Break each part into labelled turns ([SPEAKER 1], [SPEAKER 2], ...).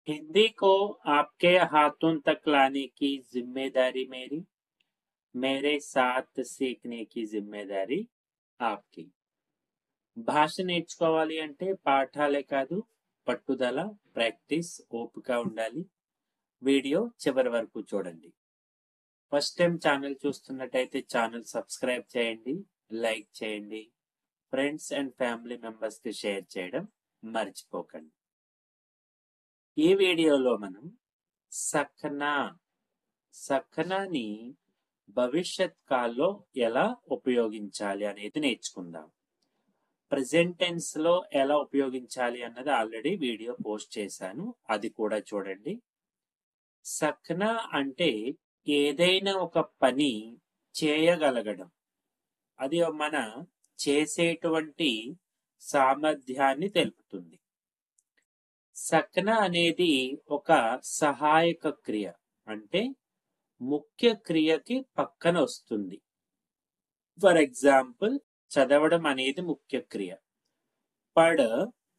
[SPEAKER 1] हिंदी को आपके हाथों तक लाने की जिम्मेदारी मेरी, मेरे साथ सीखने की जिम्मेदारी आपकी. భాష నేర్చుకోవాలి అంటే పాఠాలే కాదు, పట్టుదల, ప్రాక్టీస్, ఓపిక ఉండాలి. వీడియో చివరి వరకు చూడండి. ఫస్ట్ టైం ఛానల్ చూస్తున్నట్టయితే ఛానల్ సబ్స్క్రైబ్ చేయండి, లైక్ చేయండి, ఫ్రెండ్స్ అండ్ ఫ్యామిలీ మెంబర్స్ కి షేర్ చేయడం మర్చిపోకండి. ఈ వీడియోలో మనం సఖనాని భవిష్యత్ కాల్లో ఎలా ఉపయోగించాలి అనేది నేర్చుకుందాం. ప్రెజెంట్ టెన్స్ లో ఎలా ఉపయోగించాలి అన్నది ఆల్రెడీ వీడియో పోస్ట్ చేశాను, అది కూడా చూడండి. సఖనా అంటే ఏదైనా ఒక పని చేయగలగడం, అది మన చేసేటువంటి సామర్థ్యాన్ని తెలుపుతుంది. సఖనా అనేది ఒక సహాయక క్రియ, అంటే ముఖ్య క్రియకి పక్కన వస్తుంది. ఫర్ ఎగ్జాంపుల్, చదవడం అనేది ముఖ్య క్రియ. పఢ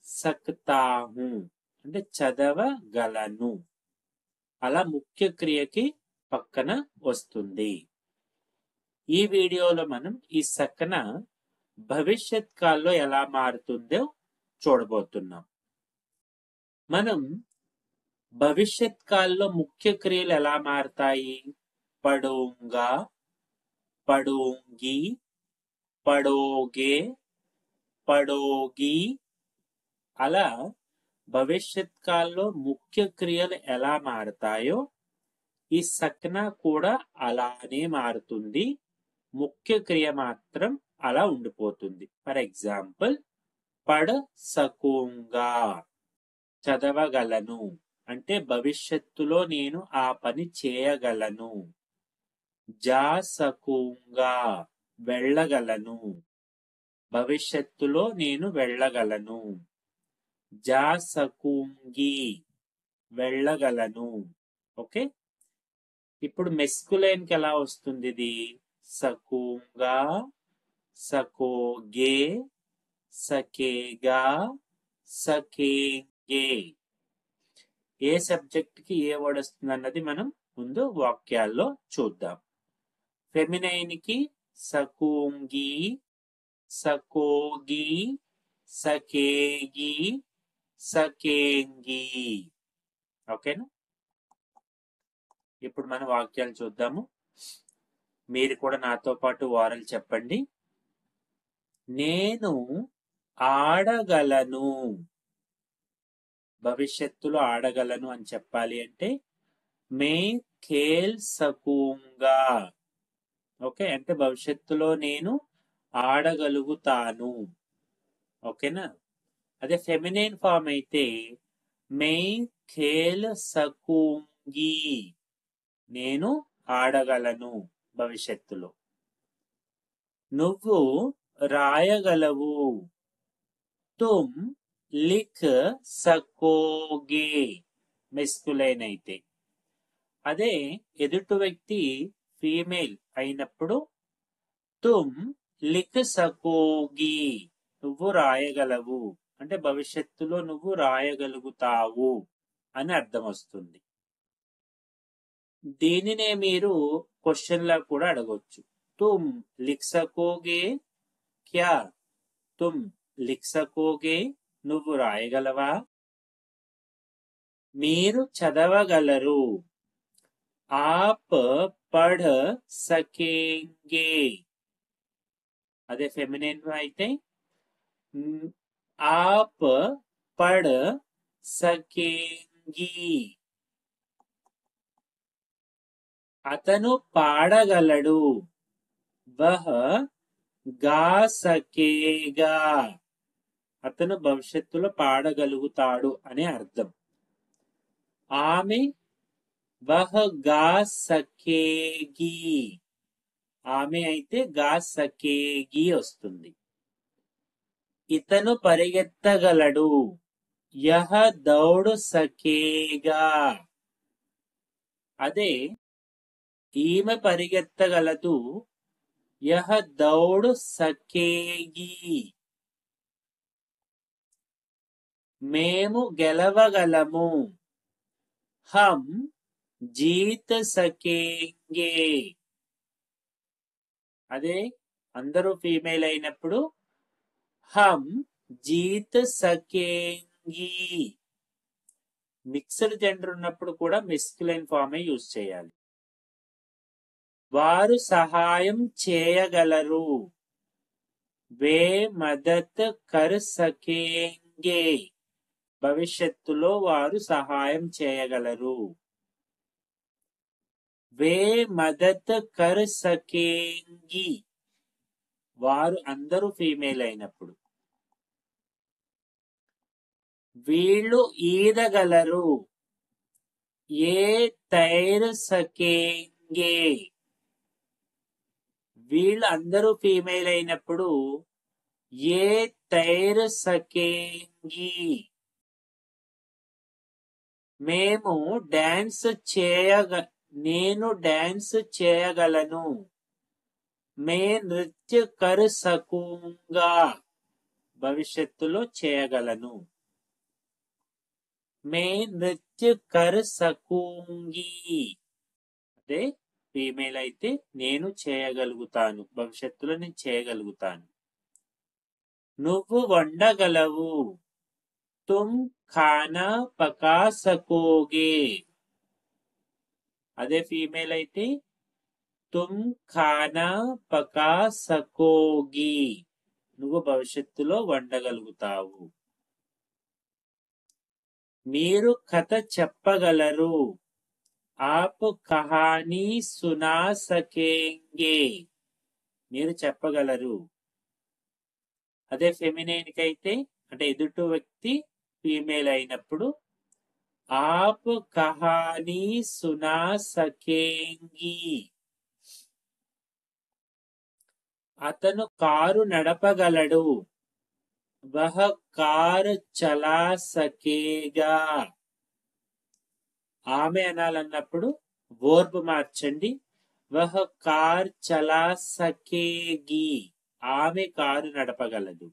[SPEAKER 1] సక్తా హూ అంటే చదవగలను, అలా ముఖ్య క్రియకి పక్కన వస్తుంది. ఈ వీడియోలో మనం ఈ సఖనా భవిష్యత్ కాల్లో ఎలా మారుతుందో చూడబోతున్నాం. మనం భవిష్యత్ కాల్లో ముఖ్య క్రియలు ఎలా మారతాయి? పడూంగా, పడూంగి, పడోగే, పడోగి, అలా భవిష్యత్ కాల్లో ముఖ్య క్రియలు ఎలా మారతాయో ఈ సఖనా కూడా అలానే మారుతుంది. ముఖ్య క్రియ మాత్రం అలా ఉండిపోతుంది. ఫర్ ఎగ్జాంపుల్, పడ సకూంగా చదవగలను అంటే భవిష్యత్తులో నేను ఆ పని చేయగలను. జా సకూంగా వెళ్ళగలను, భవిష్యత్తులో నేను వెళ్ళగలను. జా సకూంగి వెళ్ళగలను. ఓకే, ఇప్పుడు మెస్కులైన్ కి ఎలా వస్తుంది ఇది? సకూంగా, సకోగే, సకేగా, సకేంగే. ఏ సబ్జెక్ట్ కి ఏ వర్డ్ వస్తుంది అన్నది మనం ముందు వాక్యాల్లో చూద్దాం. ఫెమినైన్ కి సకూంగి, సకోగి, సకేగి, సకేంగి. ఓకేనా? ఇప్పుడు మన వాక్యాలు చూద్దాము. మీరు కూడా నాతో పాటు వారలు చెప్పండి. నేను ఆడగలను, భవిష్యత్తులో ఆడగలను అని చెప్పాలి అంటే మే ఖేల్ సకూంగా. ఓకే, అంటే భవిష్యత్తులో నేను ఆడగలుగుతాను. ఓకేనా? అదే ఫెమినైన్ ఫామ్ అయితే మే ఖేల్ సకూంగి, నేను ఆడగలను భవిష్యత్తులో. నువ్వు రాయగలవు, తుమ్ లిఖ్ సకోగే మెస్కులైన్ అయితే. అదే ఎదుటి వ్యక్తి ఫీమేల్ అయినప్పుడు తుమ్ లిఖ్ సకోగి, నువ్వు రాయగలవు అంటే భవిష్యత్తులో నువ్వు రాయగలుగుతావు అని అర్థం వస్తుంది. దీనినే మీరు క్వశ్చన్ లా కూడా అడగొచ్చు. తుమ్ లిఖ్ సకోగే క్యా? తుమ్ లిఖ్ సకోగే, నువ్వు రాయగలవా? మీరు చదవగలరు, ఆప్ పఢ్ సకేంగే. అదే ఫెమినైన్ అయితే ఆప్ పఢ్ సకేంగి. అతను పాడగలడు, వహ్ గా సకేగా, అతను భవిష్యత్తులో పాడగలుగుతాడు అనే అర్థం. ఆమె వహ్ గా సకేగి, ఆమె అయితే గా సకేగి వస్తుంది. ఇతను పరిగెత్తగలడు, యహ దౌడ్ సకేగా. అదే ఈమె పరిగెత్తగలదు, యహ దౌడ్ సకేగి. మేము గెలవగలము, हम जीत सकेंगे. అదే అందరూ ఫీమేల్ అయినప్పుడు హమ్ జీత్ సకేంగి. మిక్స్డ్ జెండర్ ఉన్నప్పుడు కూడా మెస్క్యులైన్ ఫామే యూజ్ చేయాలి. వారు సహాయం చేయగలరు. వే మదత్ కర్ సకేంగే. భవిష్యత్తులో వారు సహాయం చేయగలరు. వే మదత్ కర్ సకేంగి. వారు అందరూ ఫీమేల్ అయినప్పుడు. వీళ్ళు ఈదగలరు. ఏ తైర్ సకేంగే. వీళ్ళు అందరూ ఫీమేల్ అయినప్పుడు ఏ తైర్ సకేంగి. మేము డాన్స్ నేను డాన్స్ చేయగలను. మే నృత్య కర్ సకూంగా. భవిష్యత్తులో చేయగలను. మే నృత్య కర్ సకూంగి. అదే ఫీమేల్ అయితే నేను చేయగలుగుతాను. భవిష్యత్తులో నేను చేయగలుగుతాను. నువ్వు వండగలవు. తుమ్ ఖానా పకా సకోగే. అదే ఫీమేల్ అయితే తుమ్ ఖానా పకా సకోగి. నువ్వు భవిష్యత్తులో వండగలుగుతావు. మీరు కథ చెప్పగలరు. ఆప్ కహానీ సునా సకేంగే. మీరు చెప్పగలరు. అదే ఫెమినైన్ కైతే అంటే ఎదుటి వ్యక్తి ఫీమేల్ అయినప్పుడు ఆప్ కహానీ సునా సకేంగి. అతను కారు నడపగలడు. వహ కార్ చలా సకేగా. ఆమె అనాలన్నప్పుడు వర్బ్ మార్చండి. వహ కార్ చలా సకేగి. ఆమె కారు నడపగలదు.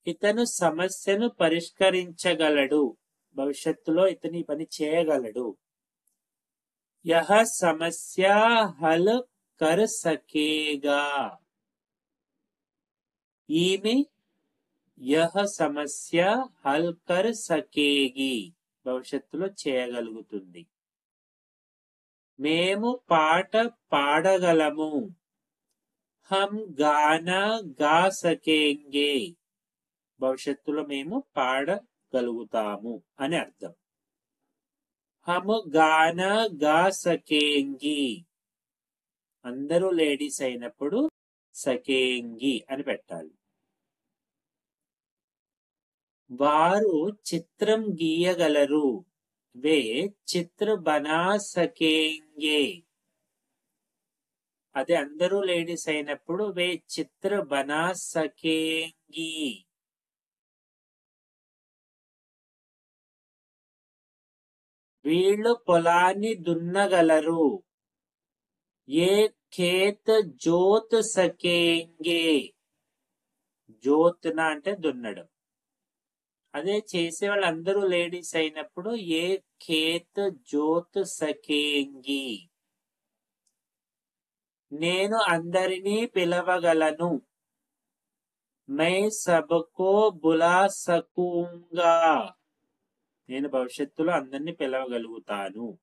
[SPEAKER 1] ఇతను సమస్యను పరిష్కరించగలడు. భవిష్యత్తులో ఇతని పని చేయగలడు. యహ సమస్య హల్ కర్ సకేగా. ఈమె యహ సమస్య హల్ కర్ సకేగి. భవిష్యత్తులో చేయగలుగుతుంది. మేము పాట పాడగలము. హమ్ గానా గా సకేంగే. భవిష్యత్తులో మేము పాడగలుగుతాము అని అర్థం. హమ్ గానా గా సకేంగి. అందరూ లేడీస్ అయినప్పుడు సకేంగి అని పెట్టాలి. వారు చిత్రం గీయగలరు. వే చిత్ర బనా సకేంగే. అదే అందరూ లేడీస్ అయినప్పుడు వే చిత్ర బనా సకేంగి. వీళ్ళు పొలాన్ని దున్నగలరు. ఏ ఖేత్ జోత్ సకేంగే. జోత్న అంటే దున్నడం. అదే చేసే వాళ్ళందరూ లేడీస్ అయినప్పుడు ఏ ఖేత్ జోత్ సకేంగి. నేను అందరినీ పిలవగలను. మై సబ్కో బులా సకూంగా. నేను భవిష్యత్తులో అందరినీ పిలవగలుగుతాను.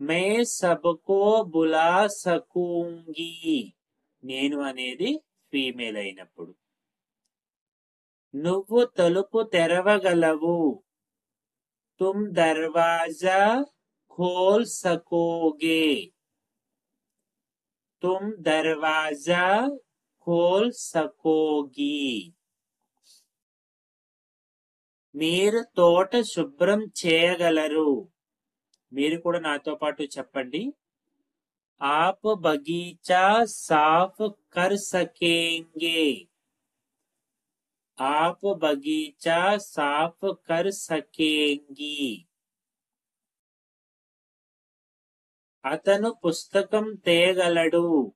[SPEAKER 1] మై సబ్కో బులా సకూంగి. నేను అనేది ఫీమేల్ అయినప్పుడు. నువ్వు తలుపు తెరవగలవు. తుమ్ దర్వాజా ఖోల్ సకోగే. తుమ్ దర్వాజా ఖోల్ సకోగి. మీరు తోట శుభ్రం చేయగలరు. మీరు కూడా నాతో పాటు చెప్పండి. ఆప్ బగీచా సాఫ్ కర్ సకేంగే. ఆప్ బగీచా సాఫ్ కర్ సకేంగి. అతను పుస్తకం తేగలడు.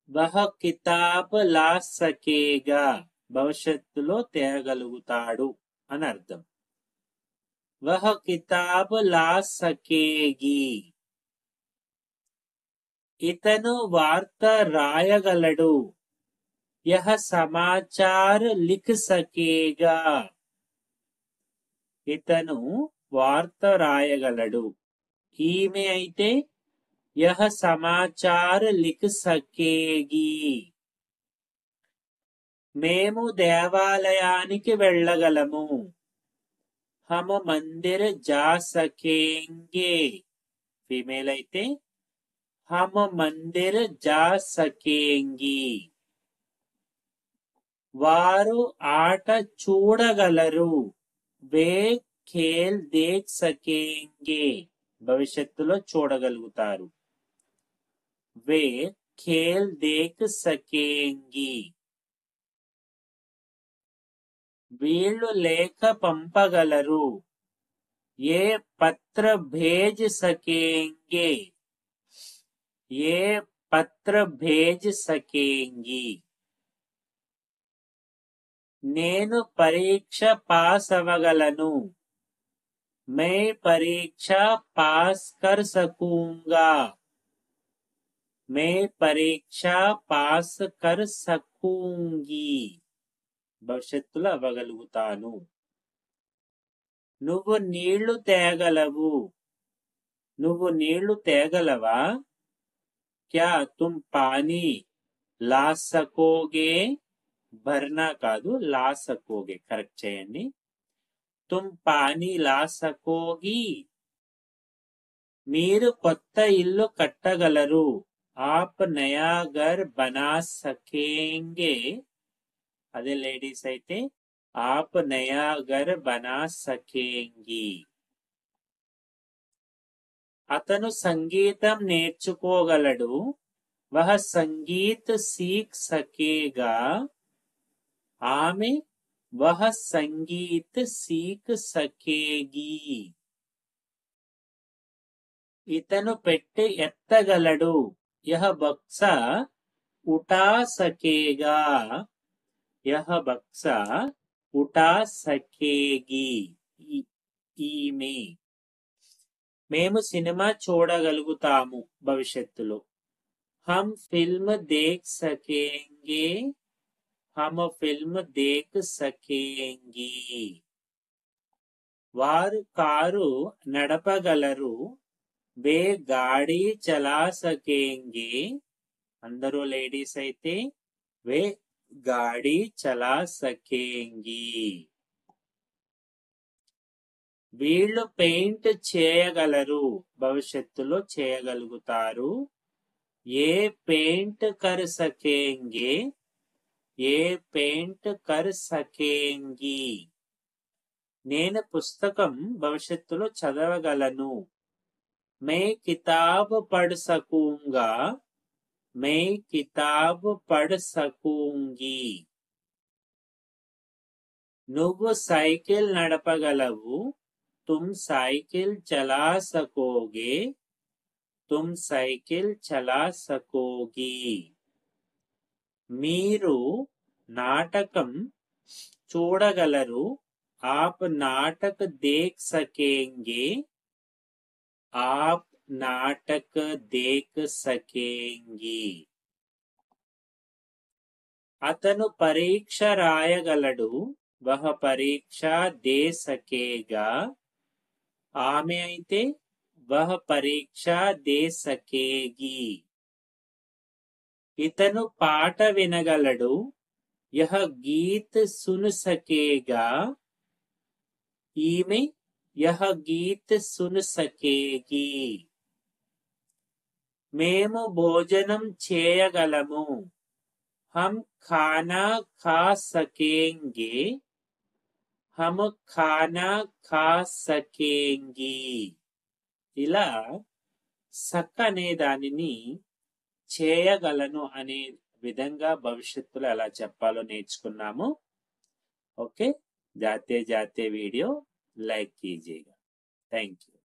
[SPEAKER 1] వహ కితాబ్ లా సకేగా. భవిష్యత్తులో తేగలుగుతాడు అని అర్థం. वह किताब ला सकेगी इतनु वार्त रायगलडु यह समाचार लिख सकेगा इतनु वार्त रायगलडु ఈమె అయితే यह समाचार लिख सकेगी మేము దేవాలయానికి వెళ్ళగలము हम मंदिर जा सकेंगे फीमेल అయితే हम मंदिर जा सकेंगी వారు ఆట చూడగలరు वे खेल देख सकेंगे భవిష్యత్తులో చూడగలుగుతారు वे खेल देख सकेंगी వీళ్ళు లేఖ పంపగలరు ये पत्र भेज सकेंगे ये पत्र भेज सकेंगी నేను పరీక్ష పాస్ అవ్వగలను मैं परीक्षा पास कर सकूंगा मैं परीक्षा पास कर सकूंगी భవిష్యత్తులో అవ్వగలుగుతాను నువ్వు నీళ్లు తేగలవు నువ్వు నీళ్లు తేగలవా क्या तुम पानी ला सकोगे भरना కాదు లా సకోగే కరెక్ట్ చేయండి तुम पानी ला सकोगी మీరు కొత్త ఇల్లు కట్టగలరు आप नया घर बना सकेंगे అదే లేడీస్ అయితే आप नया घर बना सकेंगी అతను సంగీతం నేర్చుకోగలడు वह संगीत सीख सकेगा ఆమె वह संगीत सीख सकेगी ఇతను పెట్టి ఎత్తగలడు यह बक्सा उठा सकेगा यह बक्सा उठा सकेगी ఈమె మేము సినిమా చూడగలుగుతాము భవిష్యత్తులో हम फिल्म देख सकेंगे हम फिल्म देख सकेंगी వారు కారు నడపగలరు वे गाड़ी चला सकेंगे అందరూ లేడీస్ అయితే वे गाड़ी चला सकेंगी వీళ్ళు పెయింట్ చేయగలరు భవిష్యత్తులో చేయగలుగుతారు ये पेंट कर सकेंगे ये पेंट कर सकेंगी నేను పుస్తకం భవిష్యత్తులో చదవగలను मैं किताब पढ़ सकूंगा मैं किताब पढ़ सकूंगी నువ్వు సైకిల్ నడపగలవు तुम साइकिल चला सकोगे तुम साइकिल चला सकोगी మీరు నాటకం చూడగలరు आप नाटक देख सकेंगे आप नाटक देख सकेंगी అతను పరీక్ష రాయగలడు वह परीक्षा दे सकेगा ఆమె అయితే वह परीक्षा दे सकेगी ఇతను పాట వినగలడు यह गीत सुन सकेगा ఈమె यह गीत सुन सकेगी మేము భోజనం చేయగలము हम खाना खा सकेंगे हम खाना खा सकेंगी ఇలా సక్ అనే దానిని చేయగలను అనే విధంగా భవిష్యత్తులో ఎలా చెప్పాలో నేర్చుకున్నాము ఓకే जाते जाते वीडियो लाइक कीजिएगा थैंक यू